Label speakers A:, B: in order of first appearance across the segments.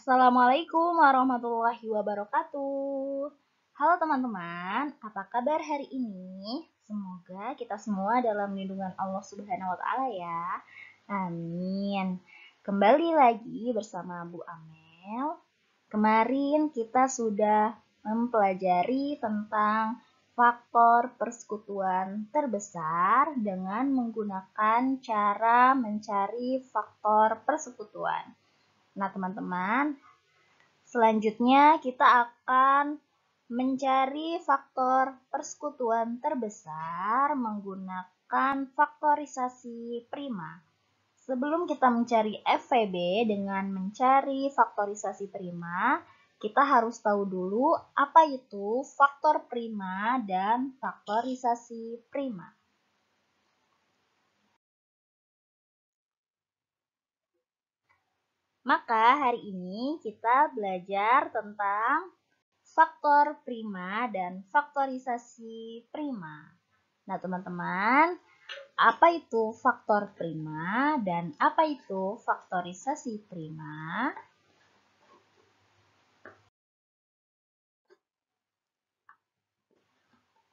A: Assalamualaikum warahmatullahi wabarakatuh. Halo teman-teman, apa kabar hari ini? Semoga kita semua dalam lindungan Allah Subhanahu wa taala ya. Amin. Kembali lagi bersama Bu Amel. Kemarin kita sudah mempelajari tentang faktor persekutuan terbesar dengan menggunakan cara mencari faktor persekutuan. Nah, teman-teman, selanjutnya kita akan mencari faktor persekutuan terbesar menggunakan faktorisasi prima. Sebelum kita mencari FVB dengan mencari faktorisasi prima, kita harus tahu dulu apa itu faktor prima dan faktorisasi prima. Maka hari ini kita belajar tentang faktor prima dan faktorisasi prima. Nah, teman-teman, apa itu faktor prima dan apa itu faktorisasi prima?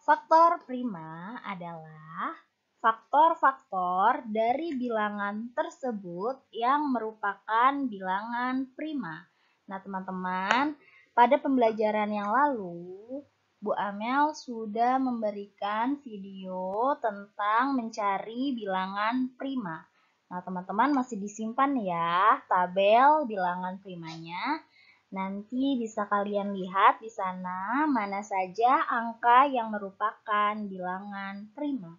A: Faktor prima adalah faktor-faktor dari bilangan tersebut yang merupakan bilangan prima. Nah, teman-teman, pada pembelajaran yang lalu, Bu Amel sudah memberikan video tentang mencari bilangan prima. Nah, teman-teman masih disimpan ya tabel bilangan primanya. Nanti bisa kalian lihat di sana mana saja angka yang merupakan bilangan prima.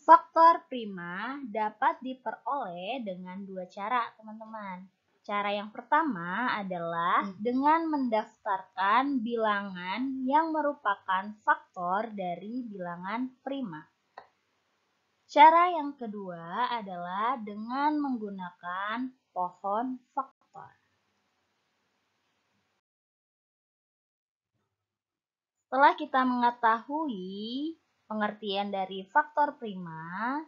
A: Faktor prima dapat diperoleh dengan dua cara, teman-teman. Cara yang pertama adalah dengan mendaftarkan bilangan yang merupakan faktor dari bilangan prima. Cara yang kedua adalah dengan menggunakan pohon faktor. Setelah kita mengetahui pengertian dari faktor prima,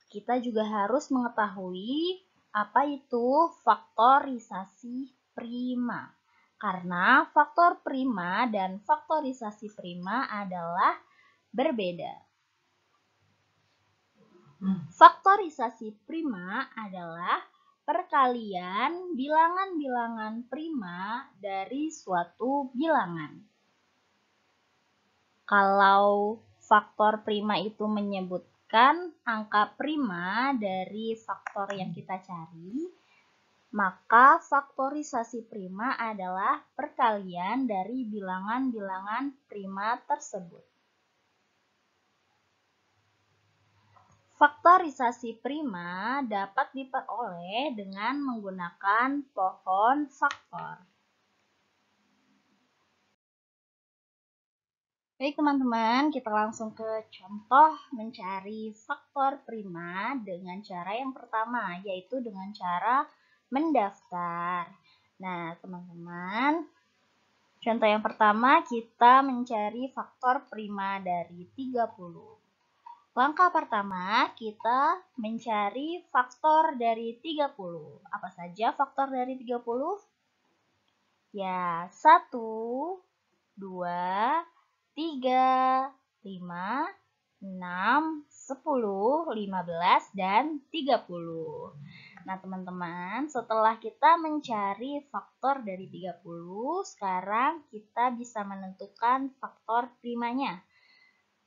A: kita juga harus mengetahui apa itu faktorisasi prima. Karena faktor prima dan faktorisasi prima adalah berbeda. Faktorisasi prima adalah perkalian bilangan-bilangan prima dari suatu bilangan. Kalau faktor prima itu menyebutkan angka prima dari faktor yang kita cari, maka faktorisasi prima adalah perkalian dari bilangan-bilangan prima tersebut. Faktorisasi prima dapat diperoleh dengan menggunakan pohon faktor. Baik teman-teman, kita langsung ke contoh mencari faktor prima dengan cara yang pertama, yaitu dengan cara mendaftar. Nah teman-teman, contoh yang pertama kita mencari faktor prima dari 30. Langkah pertama, kita mencari faktor dari 30. Apa saja faktor dari 30? Ya, 1, 2, 3, 5, 6, 10, 15, dan 30. Nah, teman-teman, setelah kita mencari faktor dari 30, sekarang kita bisa menentukan faktor primanya.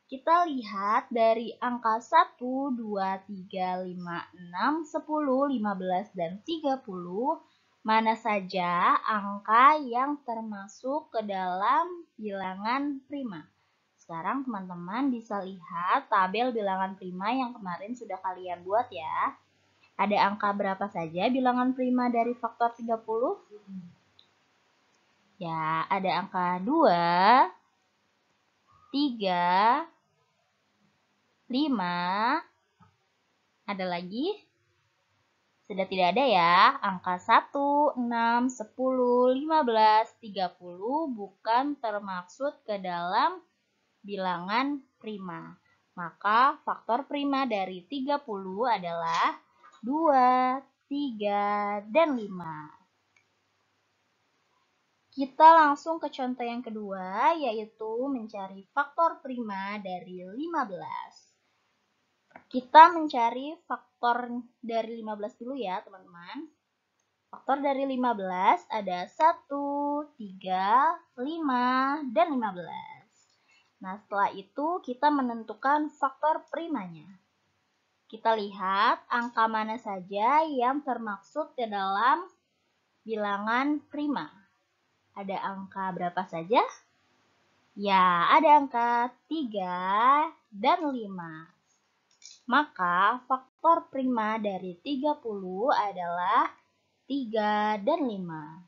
A: Kita lihat dari angka 1, 2, 3, 5, 6, 10, 15, dan 30, mana saja angka yang termasuk ke dalam bilangan prima. Sekarang teman-teman bisa lihat tabel bilangan prima yang kemarin sudah kalian buat ya. Ada angka berapa saja bilangan prima dari faktor 30? Ya, ada angka 2, 3, 5, ada lagi? Sudah tidak ada ya, angka 1, 6, 10, 15, 30 bukan termaksud ke dalam bilangan prima. Maka faktor prima dari 30 adalah 2, 3, dan 5. Kita langsung ke contoh yang kedua, yaitu mencari faktor prima dari 15. Kita mencari faktor dari 15 dulu ya, teman-teman. Faktor dari 15 ada 1, 3, 5, dan 15. Nah, setelah itu kita menentukan faktor primanya. Kita lihat angka mana saja yang termaksud ke dalam bilangan prima. Ada angka berapa saja? Ya, ada angka 3 dan 5. Maka faktor prima dari 30 adalah 3 dan 5.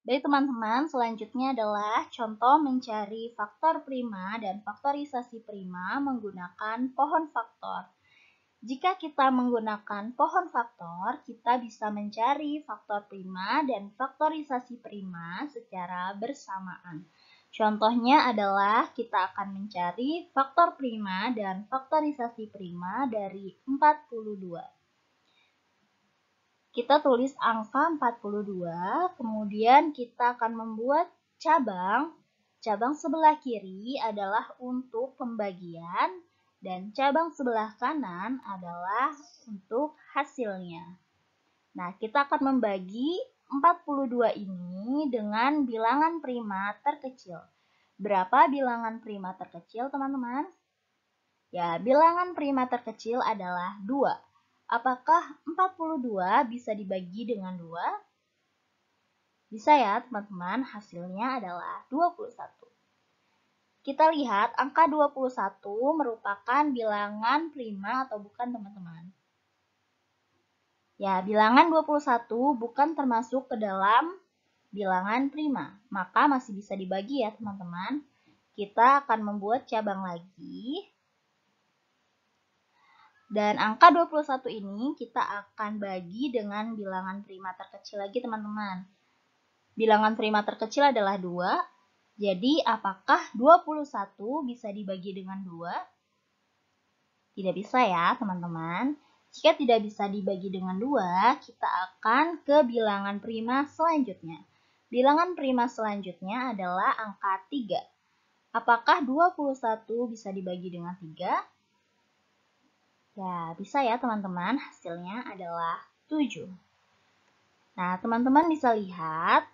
A: Baik teman-teman, selanjutnya adalah contoh mencari faktor prima dan faktorisasi prima menggunakan pohon faktor. Jika kita menggunakan pohon faktor, kita bisa mencari faktor prima dan faktorisasi prima secara bersamaan. Contohnya adalah kita akan mencari faktor prima dan faktorisasi prima dari 42. Kita tulis angka 42, kemudian kita akan membuat cabang. Cabang sebelah kiri adalah untuk pembagian, dan cabang sebelah kanan adalah untuk hasilnya. Nah, kita akan membagi 42 ini dengan bilangan prima terkecil. Berapa bilangan prima terkecil, teman-teman? Ya, bilangan prima terkecil adalah 2. Apakah 42 bisa dibagi dengan 2? Bisa ya, teman-teman. Hasilnya adalah 21. Kita lihat angka 21 merupakan bilangan prima atau bukan, teman-teman? Ya, bilangan 21 bukan termasuk ke dalam bilangan prima. Maka masih bisa dibagi ya, teman-teman. Kita akan membuat cabang lagi. Dan angka 21 ini kita akan bagi dengan bilangan prima terkecil lagi, teman-teman. Bilangan prima terkecil adalah 2. Jadi, apakah 21 bisa dibagi dengan 2? Tidak bisa ya, teman-teman. Jika tidak bisa dibagi dengan 2, kita akan ke bilangan prima selanjutnya. Bilangan prima selanjutnya adalah angka 3. Apakah 21 bisa dibagi dengan 3? Ya, bisa ya, teman-teman. Hasilnya adalah 7. Nah, teman-teman bisa lihat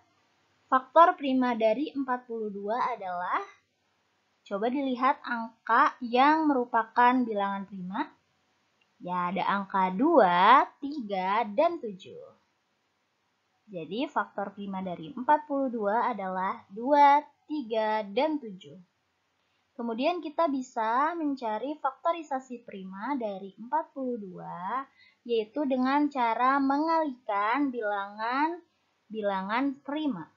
A: faktor prima dari 42 adalah, coba dilihat angka yang merupakan bilangan prima. Ya, ada angka 2, 3, dan 7. Jadi, faktor prima dari 42 adalah 2, 3, dan 7. Kemudian kita bisa mencari faktorisasi prima dari 42, yaitu dengan cara mengalihkan bilangan prima.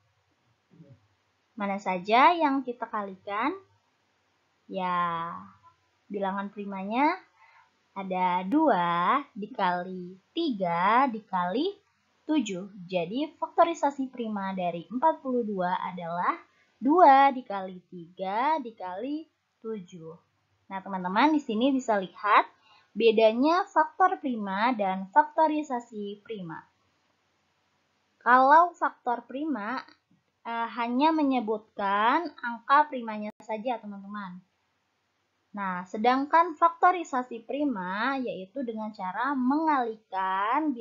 A: Mana saja yang kita kalikan? Ya, bilangan primanya ada 2 dikali 3 dikali 7. Jadi faktorisasi prima dari 42 adalah 2 dikali 3 dikali 7. Nah, teman-teman di sini bisa lihat bedanya faktor prima dan faktorisasi prima. Kalau faktor prima hanya menyebutkan angka primanya saja, teman-teman. Nah, sedangkan faktorisasi prima yaitu dengan cara mengalihkan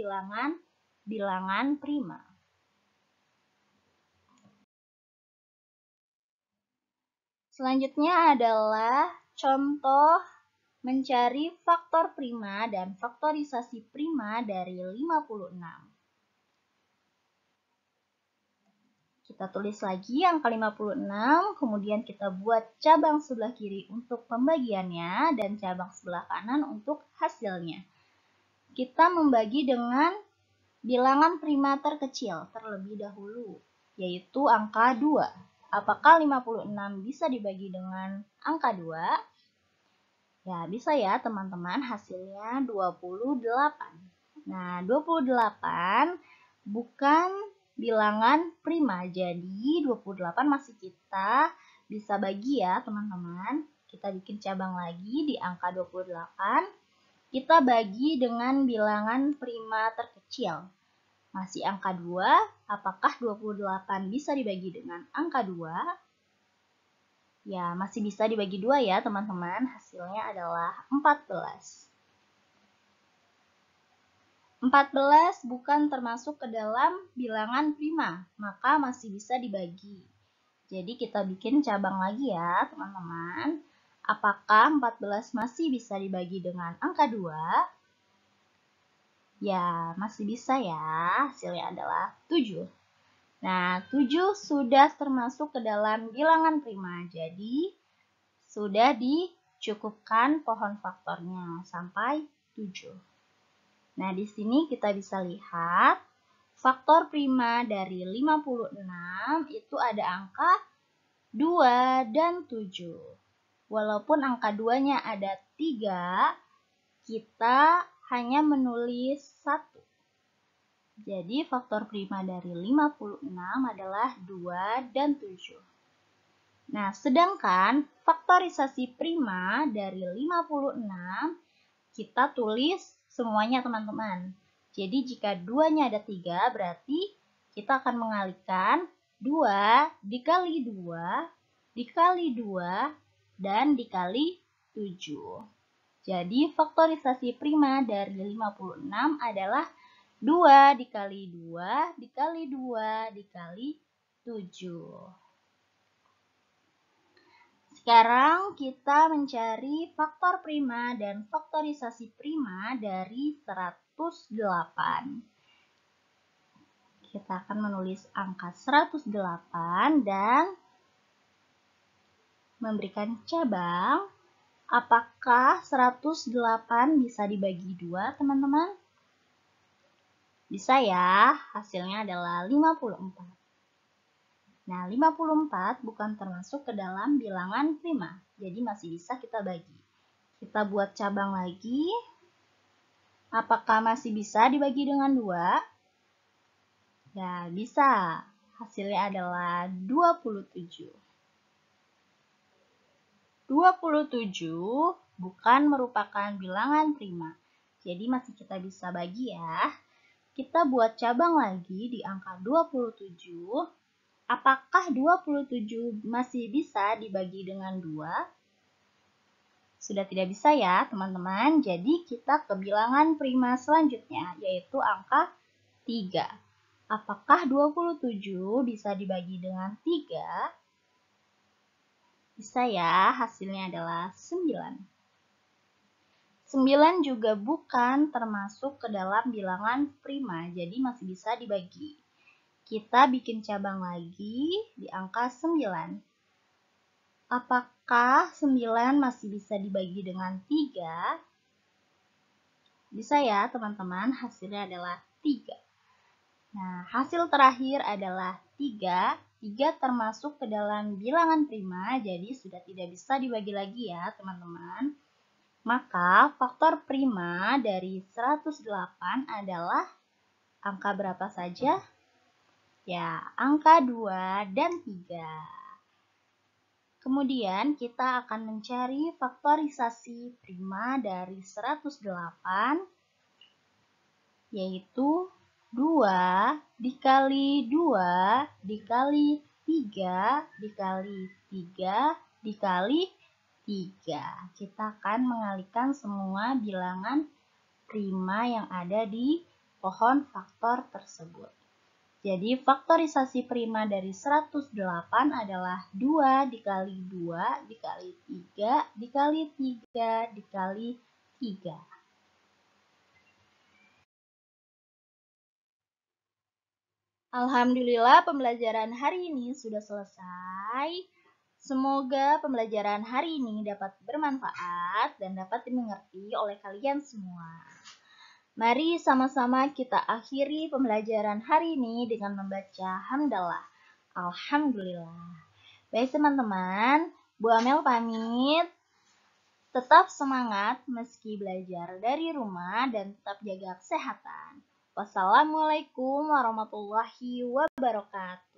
A: bilangan prima. Selanjutnya adalah contoh mencari faktor prima dan faktorisasi prima dari 56. Kita tulis lagi angka 56, kemudian kita buat cabang sebelah kiri untuk pembagiannya dan cabang sebelah kanan untuk hasilnya. Kita membagi dengan bilangan prima terkecil terlebih dahulu, yaitu angka 2. Apakah 56 bisa dibagi dengan angka 2? Ya, bisa ya teman-teman, hasilnya 28. Nah, 28 bukan bilangan prima, jadi 28 masih kita bisa bagi ya teman-teman. kita bikin cabang lagi di angka 28. Kita bagi dengan bilangan prima terkecil. Masih angka 2, apakah 28 bisa dibagi dengan angka 2? Ya, masih bisa dibagi 2 ya teman-teman. Hasilnya adalah 14. 14 bukan termasuk ke dalam bilangan prima, maka masih bisa dibagi. Jadi kita bikin cabang lagi ya teman-teman. Apakah 14 masih bisa dibagi dengan angka 2? Ya, masih bisa ya. Hasilnya adalah 7. Nah, 7 sudah termasuk ke dalam bilangan prima. Jadi, sudah dicukupkan pohon faktornya sampai 7. Nah, di sini kita bisa lihat faktor prima dari 56 itu ada angka 2 dan 7. Walaupun angka 2-nya ada 3, kita hanya menulis 1. Jadi faktor prima dari 56 adalah 2 dan 7. Nah, sedangkan faktorisasi prima dari 56 kita tulis semuanya teman-teman. Jadi jika 2-nya ada 3, berarti kita akan mengalihkan 2 dikali 2, dikali 2, dan dikali 7. Jadi faktorisasi prima dari 56 adalah 2 dikali 2, dikali 2, dikali 7. Sekarang kita mencari faktor prima dan faktorisasi prima dari 108. Kita akan menulis angka 108 dan memberikan cabang. Apakah 108 bisa dibagi 2, teman-teman? Bisa ya, hasilnya adalah 54. Nah, 54 bukan termasuk ke dalam bilangan prima, jadi masih bisa kita bagi. Kita buat cabang lagi. Apakah masih bisa dibagi dengan 2? Ya, bisa. Hasilnya adalah 27. 27 bukan merupakan bilangan prima, jadi masih kita bisa bagi ya. Kita buat cabang lagi di angka 27. Apakah 27 masih bisa dibagi dengan 2? Sudah tidak bisa ya, teman-teman. Jadi kita ke bilangan prima selanjutnya, yaitu angka 3. Apakah 27 bisa dibagi dengan 3? Bisa ya, hasilnya adalah 9. 9 juga bukan termasuk ke dalam bilangan prima, jadi masih bisa dibagi. Kita bikin cabang lagi di angka 9. Apakah 9 masih bisa dibagi dengan 3? Bisa ya teman-teman, hasilnya adalah 3. Nah, hasil terakhir adalah 3. 3 termasuk ke dalam bilangan prima, jadi sudah tidak bisa dibagi lagi ya teman-teman. Maka faktor prima dari 108 adalah angka berapa saja? Ya, angka 2 dan 3. Kemudian kita akan mencari faktorisasi prima dari 108, yaitu 2 dikali 2 dikali 3 dikali 3 dikali 3. Kita akan mengalihkan semua bilangan prima yang ada di pohon faktor tersebut. Jadi faktorisasi prima dari 108 adalah 2 dikali 2 dikali 3 dikali 3 dikali 3. Alhamdulillah pembelajaran hari ini sudah selesai. Semoga pembelajaran hari ini dapat bermanfaat dan dapat dimengerti oleh kalian semua. Mari sama-sama kita akhiri pembelajaran hari ini dengan membaca hamdalah. Alhamdulillah. Baik teman-teman, Bu Amel pamit. Tetap semangat meski belajar dari rumah dan tetap jaga kesehatan. Wassalamualaikum warahmatullahi wabarakatuh.